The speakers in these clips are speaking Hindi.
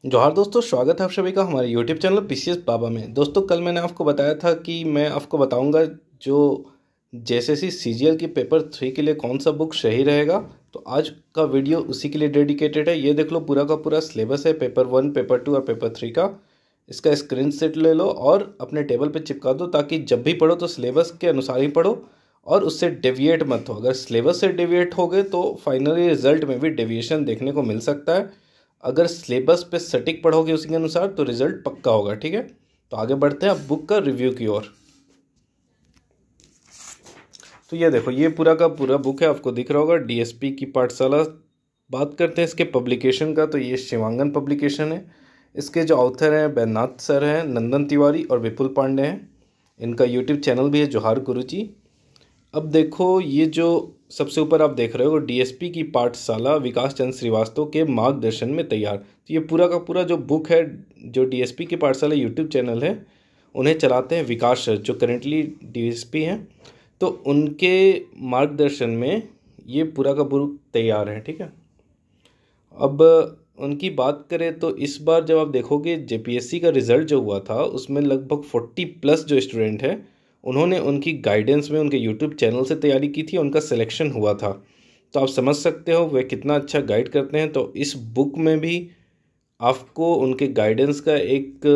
जोहार दोस्तों, स्वागत है आप सभी का हमारे यूट्यूब चैनल पीसीएस बाबा में। दोस्तों, कल मैंने आपको बताया था कि मैं आपको बताऊंगा जो जेएसएससी सीजीएल की पेपर 3 के लिए कौन सा बुक सही रहेगा। तो आज का वीडियो उसी के लिए डेडिकेटेड है। ये देख लो, पूरा का पूरा सिलेबस है पेपर 1, पेपर 2 और पेपर 3 का। इसका स्क्रीनशॉट ले लो और अपने टेबल पर चिपका दो, ताकि जब भी पढ़ो तो सिलेबस के अनुसार ही पढ़ो और उससे डेविएट मत हो। अगर सिलेबस से डेविएट हो गए तो फाइनली रिजल्ट में भी डेविएशन देखने को मिल सकता है। अगर सिलेबस पे सटीक पढ़ोगे उसी के अनुसार तो रिजल्ट पक्का होगा। ठीक है, तो आगे बढ़ते हैं अब बुक का रिव्यू की ओर। तो ये देखो, ये पूरा का पूरा बुक है, आपको दिख रहा होगा, डीएसपी की पाठशाला। बात करते हैं इसके पब्लिकेशन का, तो ये शिवांगन पब्लिकेशन है। इसके जो ऑथर हैं बैद्यनाथ सर हैं, नंदन तिवारी और विपुल पांडे हैं। इनका यूट्यूब चैनल भी है जोहार गुरुजी। अब देखो, ये जो सबसे ऊपर आप देख रहे हो डीएसपी की पाठशाला विकास चंद्र श्रीवास्तव के मार्गदर्शन में तैयार। तो ये पूरा का पूरा जो बुक है, जो डीएसपी की पाठशाला यूट्यूब चैनल है, उन्हें चलाते हैं विकास सर, जो करेंटली डीएसपी हैं। तो उनके मार्गदर्शन में ये पूरा का बुक तैयार है। ठीक है, अब उनकी बात करें तो इस बार जब आप देखोगे जेपीएससी का रिज़ल्ट जो हुआ था, उसमें लगभग 40+ जो स्टूडेंट हैं, उन्होंने उनकी गाइडेंस में उनके यूट्यूब चैनल से तैयारी की थी, उनका सिलेक्शन हुआ था। तो आप समझ सकते हो वे कितना अच्छा गाइड करते हैं। तो इस बुक में भी आपको उनके गाइडेंस का एक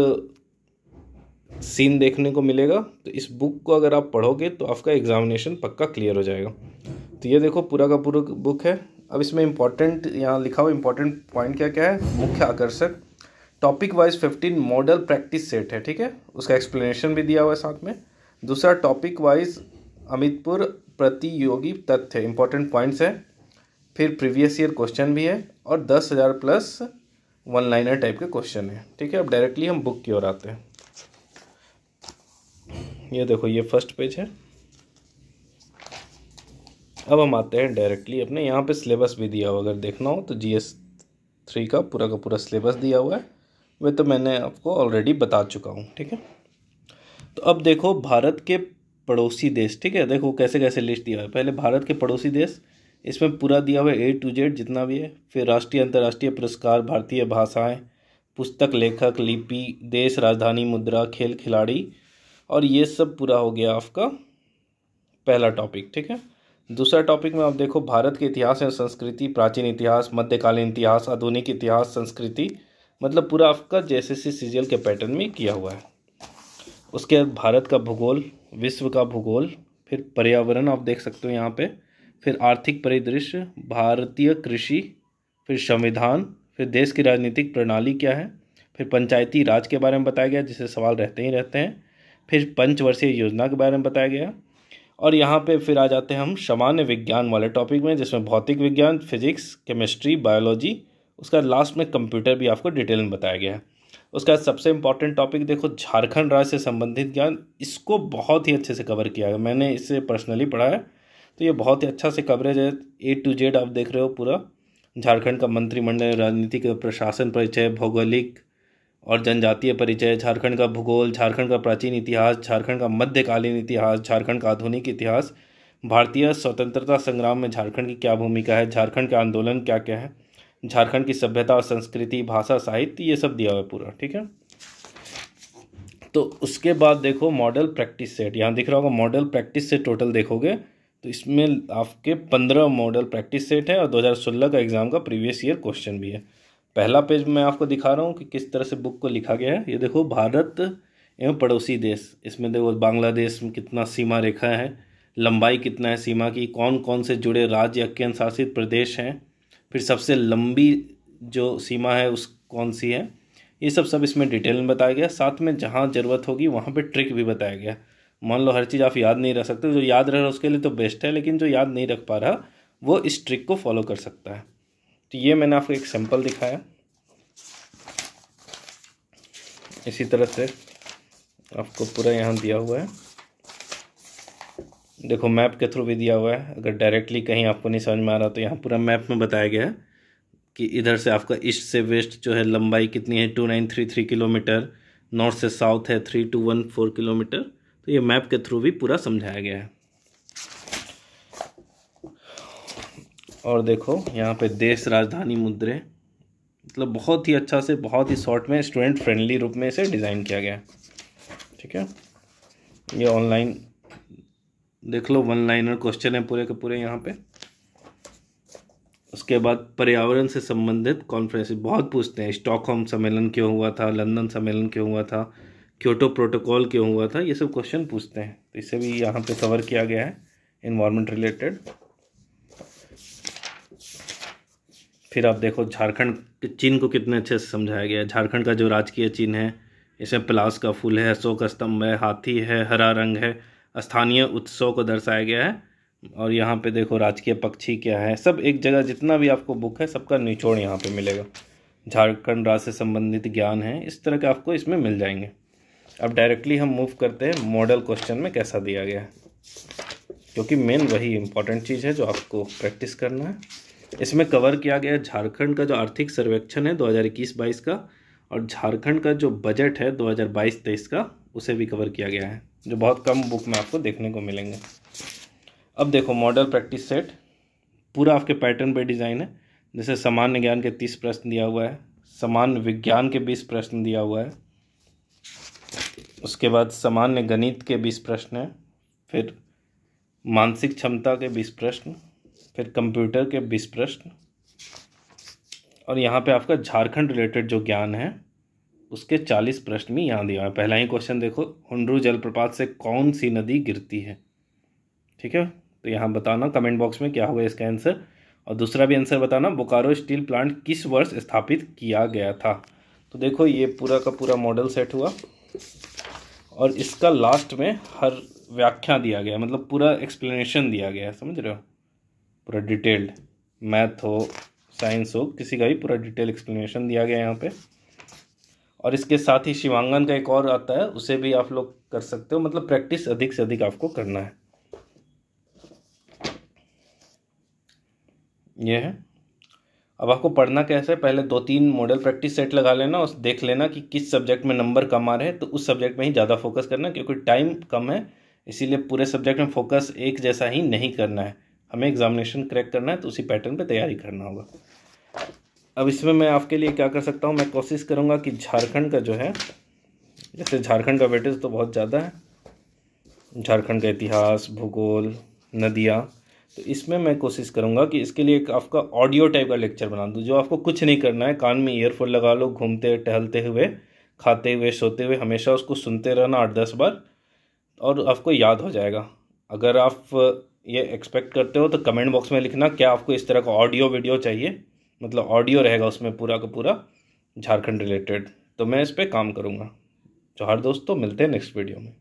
सीन देखने को मिलेगा। तो इस बुक को अगर आप पढ़ोगे तो आपका एग्जामिनेशन पक्का क्लियर हो जाएगा। तो ये देखो, पूरा का पूरा बुक है। अब इसमें इम्पॉर्टेंट यहाँ लिखा हुआ इम्पॉर्टेंट पॉइंट क्या क्या है, मुख्य आकर्षक, topic wise 15 model practice set है। ठीक है, उसका एक्सप्लेनेशन भी दिया हुआ है साथ में। दूसरा, टॉपिक वाइज अमितपुर प्रतियोगी तथ्य, इंपॉर्टेंट पॉइंट्स है। फिर प्रीवियस ईयर क्वेश्चन भी है और 10,000+ वन लाइनर टाइप के क्वेश्चन है। ठीक है, अब डायरेक्टली हम बुक की ओर आते हैं। ये देखो, ये फर्स्ट पेज है। अब हम आते हैं डायरेक्टली अपने, यहाँ पे सिलेबस भी दिया हुआ, अगर देखना हो तो GS3 का पूरा सिलेबस दिया हुआ है। वह तो मैंने आपको ऑलरेडी बता चुका हूँ। ठीक है, तो अब देखो भारत के पड़ोसी देश। ठीक है, देखो कैसे कैसे लिस्ट दिया है। पहले भारत के पड़ोसी देश, इसमें पूरा दिया हुआ है A to Z जितना भी है। फिर राष्ट्रीय अंतर्राष्ट्रीय पुरस्कार, भारतीय भाषाएं, पुस्तक लेखक, लिपि, देश, राजधानी, मुद्रा, खेल खिलाड़ी, और ये सब पूरा हो गया आपका पहला टॉपिक। ठीक है, दूसरा टॉपिक में आप देखो भारत के इतिहास एवं संस्कृति, प्राचीन इतिहास, मध्यकालीन इतिहास, आधुनिक इतिहास, संस्कृति, मतलब पूरा आपका जेएसएससी सीजीएल के पैटर्न में किया हुआ है। उसके बाद भारत का भूगोल, विश्व का भूगोल, फिर पर्यावरण आप देख सकते हो यहाँ पे, फिर आर्थिक परिदृश्य, भारतीय कृषि, फिर संविधान, फिर देश की राजनीतिक प्रणाली क्या है, फिर पंचायती राज के बारे में बताया गया, जिससे सवाल रहते ही रहते हैं, फिर पंचवर्षीय योजना के बारे में बताया गया। और यहाँ पे फिर आ जाते हैं हम सामान्य विज्ञान वाले टॉपिक में, जिसमें भौतिक विज्ञान, फिजिक्स, केमिस्ट्री, बायोलॉजी, उसका लास्ट में कंप्यूटर भी आपको डिटेल में बताया गया है। उसका सबसे इम्पॉर्टेंट टॉपिक देखो, झारखंड राज्य से संबंधित ज्ञान, इसको बहुत ही अच्छे से कवर किया है। मैंने इसे पर्सनली पढ़ा है, तो ये बहुत ही अच्छा से कवरेज है। A to Z आप देख रहे हो पूरा, झारखंड का मंत्रिमंडल, राजनीतिक प्रशासन परिचय, भौगोलिक और जनजातीय परिचय, झारखंड का भूगोल, झारखंड का प्राचीन इतिहास, झारखंड का मध्यकालीन इतिहास, झारखंड का आधुनिक इतिहास, भारतीय स्वतंत्रता संग्राम में झारखंड की क्या भूमिका है, झारखंड के आंदोलन क्या क्या है, झारखंड की सभ्यता और संस्कृति, भाषा, साहित्य, ये सब दिया हुआ है पूरा। ठीक है, तो उसके बाद देखो मॉडल प्रैक्टिस सेट, यहाँ दिख रहा होगा मॉडल प्रैक्टिस सेट। टोटल देखोगे तो इसमें आपके 15 मॉडल प्रैक्टिस सेट है और 2016 का एग्जाम का प्रीवियस ईयर क्वेश्चन भी है। पहला पेज मैं आपको दिखा रहा हूँ कि किस तरह से बुक को लिखा गया है। ये देखो, भारत एवं पड़ोसी देश, इसमें देखो बांग्लादेश में कितना सीमा रेखा है, लंबाई कितना है सीमा की, कौन कौन से जुड़े राज्य या केंद्र शासित प्रदेश हैं, फिर सबसे लंबी जो सीमा है उस कौन सी है, ये सब इसमें डिटेल में बताया गया। साथ में जहाँ ज़रूरत होगी वहाँ पे ट्रिक भी बताया गया। मान लो हर चीज़ आप याद नहीं रख सकते, जो याद रह रहा है उसके लिए तो बेस्ट है, लेकिन जो याद नहीं रख पा रहा वो इस ट्रिक को फॉलो कर सकता है। तो ये मैंने आपको एक सैंपल दिखाया। इसी तरह से आपको पूरा यहाँ दिया हुआ है, देखो मैप के थ्रू भी दिया हुआ है। अगर डायरेक्टली कहीं आपको नहीं समझ में आ रहा तो यहाँ पूरा मैप में बताया गया है कि इधर से आपका ईस्ट से वेस्ट जो है लंबाई कितनी है, 2933 किलोमीटर, नॉर्थ से साउथ है 3214 किलोमीटर। तो ये मैप के थ्रू भी पूरा समझाया गया है। और देखो यहाँ पे देश, राजधानी, मुद्रे, मतलब बहुत ही अच्छा से, बहुत ही शॉर्ट में, स्टूडेंट फ्रेंडली रूप में इसे डिज़ाइन किया गया है। ठीक है, ये ऑनलाइन देख लो, 1 लाइनर क्वेश्चन है पूरे के पूरे यहाँ पे। उसके बाद पर्यावरण से संबंधित कॉन्फ्रेंस बहुत पूछते हैं, स्टॉकहोम सम्मेलन क्यों हुआ था, लंदन सम्मेलन क्यों हुआ था, क्योटो प्रोटोकॉल क्यों हुआ था, ये सब क्वेश्चन पूछते हैं। तो इसे भी यहाँ पे कवर किया गया है, इन्वायरमेंट रिलेटेड। फिर आप देखो झारखंड के चिन्ह को कितने अच्छे से समझाया गया है। झारखंड का जो राजकीय चिन्ह है, इसमें प्लास का फूल है, अशोक स्तंभ है, हाथी है, हरा रंग है, स्थानीय उत्सव को दर्शाया गया है। और यहाँ पे देखो राजकीय पक्षी क्या है, सब एक जगह, जितना भी आपको बुक है सबका निचोड़ यहाँ पे मिलेगा। झारखंड राज्य से संबंधित ज्ञान है, इस तरह के आपको इसमें मिल जाएंगे। अब डायरेक्टली हम मूव करते हैं मॉडल क्वेश्चन में कैसा दिया गया है, क्योंकि मेन वही इंपॉर्टेंट चीज़ है जो आपको प्रैक्टिस करना है। इसमें कवर किया गया है झारखंड का जो आर्थिक सर्वेक्षण है 2021-22 का, और झारखंड का जो बजट है 2022-23 का, उसे भी कवर किया गया है, जो बहुत कम बुक में आपको देखने को मिलेंगे। अब देखो मॉडल प्रैक्टिस सेट पूरा आपके पैटर्न पे डिज़ाइन है। जैसे सामान्य ज्ञान के 30 प्रश्न दिया हुआ है, सामान्य विज्ञान के 20 प्रश्न दिया हुआ है, उसके बाद सामान्य गणित के 20 प्रश्न है, फिर मानसिक क्षमता के 20 प्रश्न, फिर कंप्यूटर के 20 प्रश्न, और यहाँ पे आपका झारखंड रिलेटेड जो ज्ञान है उसके 40 प्रश्न भी यहाँ दिया है। पहला ही क्वेश्चन देखो, हुंडरू जलप्रपात से कौन सी नदी गिरती है। ठीक है, तो यहाँ बताना कमेंट बॉक्स में क्या होगा इसका आंसर। और दूसरा भी आंसर बताना, बोकारो स्टील प्लांट किस वर्ष स्थापित किया गया था। तो देखो ये पूरा का पूरा मॉडल सेट हुआ, और इसका लास्ट में हर व्याख्या दिया गया, मतलब पूरा एक्सप्लेनेशन दिया गया है, समझ रहे हो, पूरा डिटेल्ड। मैथ हो, साइंस हो, किसी का भी पूरा डिटेल एक्सप्लेनेशन दिया गया है यहाँ पे। और इसके साथ ही शिवांगन का एक और आता है, उसे भी आप लोग कर सकते हो, मतलब प्रैक्टिस अधिक से अधिक आपको करना है। ये है। अब आपको पढ़ना कैसे है, पहले 2-3 मॉडल प्रैक्टिस सेट लगा लेना और देख लेना कि किस सब्जेक्ट में नंबर कम आ रहे हैं, तो उस सब्जेक्ट में ही ज़्यादा फोकस करना, क्योंकि टाइम कम है, इसीलिए पूरे सब्जेक्ट में फोकस एक जैसा ही नहीं करना है। हमें एग्जामिनेशन क्रैक करना है, तो उसी पैटर्न पे तैयारी करना होगा। अब इसमें मैं आपके लिए क्या कर सकता हूँ, मैं कोशिश करूँगा कि झारखंड का जो है, जैसे झारखंड का वेटेज तो बहुत ज़्यादा है, झारखंड का इतिहास, भूगोल, नदियाँ, तो इसमें मैं कोशिश करूंगा कि इसके लिए एक आपका ऑडियो टाइप का लेक्चर बना दूं, जो आपको कुछ नहीं करना है, कान में ईयरफोन लगा लो, घूमते टहलते हुए, खाते हुए, सोते हुए, हमेशा उसको सुनते रहना 8-10 बार, और आपको याद हो जाएगा। अगर आप ये एक्सपेक्ट करते हो तो कमेंट बॉक्स में लिखना क्या आपको इस तरह का ऑडियो वीडियो चाहिए, मतलब ऑडियो रहेगा उसमें पूरा का पूरा झारखंड रिलेटेड, तो मैं इस पर काम करूँगा। जोहार दोस्तों, मिलते हैं नेक्स्ट वीडियो में।